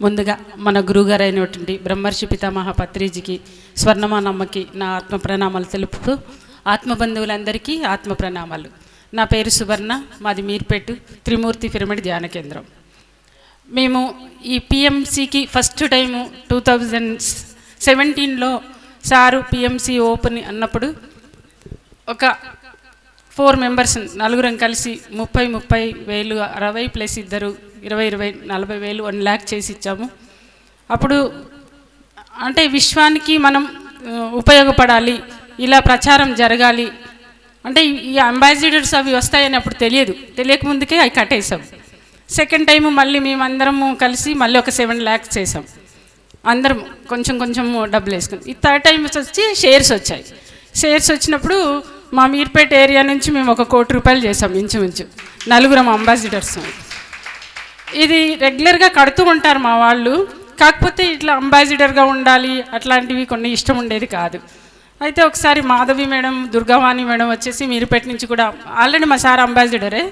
ముందుగా మన గురువుగారు అయినటువంటి బ్రహ్మర్షి పితామహ పత్రిజీకి స్వర్ణమానమ్మకి నా ఆత్మ ప్రణామాలు తెలుపుతూ ఆత్మబంధువులందరికీ ఆత్మ ప్రణామాలు. నా పేరు సువర్ణ, మాది మీర్పేటు త్రిమూర్తి పిరమిడ్ ధ్యాన కేంద్రం. మేము ఈ పిఎంసికి ఫస్ట్ టైము 2017లో సారు పిఎంసి ఓపెన్ అన్నప్పుడు ఒక 4 మెంబర్స్ నలుగురం కలిసి 30,000 60 ప్లస్ ఇద్దరు 20,000 40,000 1 lakh చేసి ఇచ్చాము. అప్పుడు అంటే విశ్వానికి మనం ఉపయోగపడాలి, ఇలా ప్రచారం జరగాలి అంటే ఈ అంబాసిడర్స్ అవి వస్తాయని అప్పుడు తెలియకముందుకే అవి కట్టేసాం. సెకండ్ టైం మళ్ళీ మేమందరము కలిసి మళ్ళీ ఒక 7 lakhs చేసాం. అందరం కొంచెం కొంచెం డబ్బులు వేసుకుని ఈ థర్డ్ టైం వచ్చి షేర్స్ వచ్చాయి. షేర్స్ వచ్చినప్పుడు మా మీర్పేట ఏరియా నుంచి మేము 1 కోటి రూపాయలు చేసాం ఇంచుమించు, నలుగురం అంబాసిడర్స్. ఇది రెగ్యులర్గా కడుతూ ఉంటారు మా వాళ్ళు, కాకపోతే ఇట్లా అంబాసిడర్గా ఉండాలి అట్లాంటివి కొన్ని ఇష్టం ఉండేది కాదు. అయితే ఒకసారి మాధవి మేడం, దుర్గావాణి మేడం వచ్చేసి మీర్పేట నుంచి కూడా ఆల్రెడీ మా సార్ అంబాసిడరే,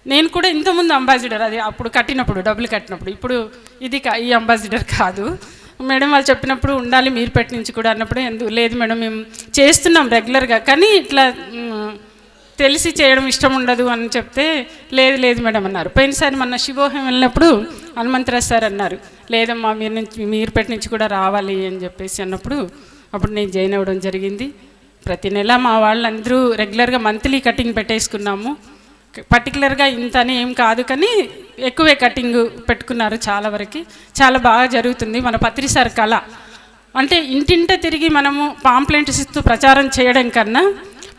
నేను కూడా ఇంతకుముందు అంబాసిడర్, అది అప్పుడు కట్టినప్పుడు డబ్బులు కట్టినప్పుడు, ఇప్పుడు ఇది ఈ అంబాసిడర్ కాదు. మేడం వాళ్ళు చెప్పినప్పుడు ఉండాలి మీర్పేట నుంచి కూడా అన్నప్పుడు లేదు మేడం మేము చేస్తున్నాం రెగ్యులర్గా, కానీ ఇట్లా తెలిసి చేయడం ఇష్టం ఉండదు అని చెప్తే లేదు మేడం అన్నారు. పోయినసారి మన శివోహం వెళ్ళినప్పుడు హనుమంతరాజ్ సార్ అన్నారు, లేదమ్మా మీర్పేట నుంచి కూడా రావాలి అని చెప్పేసి అన్నప్పుడు అప్పుడు నేను జాయిన్ అవ్వడం జరిగింది. ప్రతి నెల మా వాళ్ళందరూ రెగ్యులర్గా మంత్లీ కటింగ్ పెట్టేసుకున్నాము. పర్టికులర్గా ఇంత అని ఏం కాదు, కానీ ఎక్కువే కటింగ్ పెట్టుకున్నారు. చాలా వరకు చాలా బాగా జరుగుతుంది. మన పత్రిసార్ కళ అంటే ఇంటింట తిరిగి మనము పాంప్లెంట్స్ ఇస్తూ ప్రచారం చేయడం కన్నా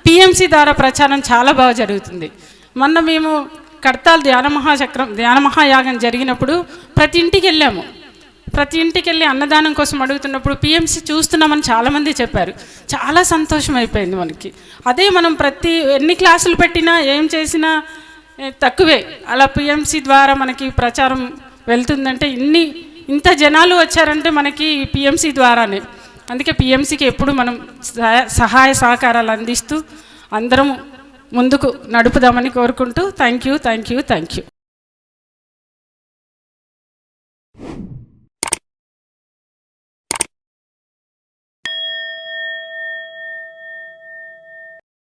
పిఎంసి ద్వారా ప్రచారం చాలా బాగా జరుగుతుంది. మొన్న మేము కడతాల్ ధ్యాన మహాయాగం జరిగినప్పుడు ప్రతి ఇంటికి వెళ్ళాము. ప్రతి ఇంటికి వెళ్ళి అన్నదానం కోసం అడుగుతున్నప్పుడు పిఎంసి చూస్తున్నామని చాలామంది చెప్పారు. చాలా సంతోషం అయిపోయింది మనకి. అదే మనం ఎన్ని క్లాసులు పెట్టినా ఏం చేసినా తక్కువే. అలా పిఎంసి ద్వారా మనకి ప్రచారం వెళ్తుందంటే ఇంత జనాలు వచ్చారంటే మనకి పిఎంసి ద్వారానే. అందుకే పిఎంసికి ఎప్పుడు మనం సహాయ సహకారాలు అందిస్తూ అందరం ముందుకు నడుపుదామని కోరుకుంటూ థ్యాంక్ యూ.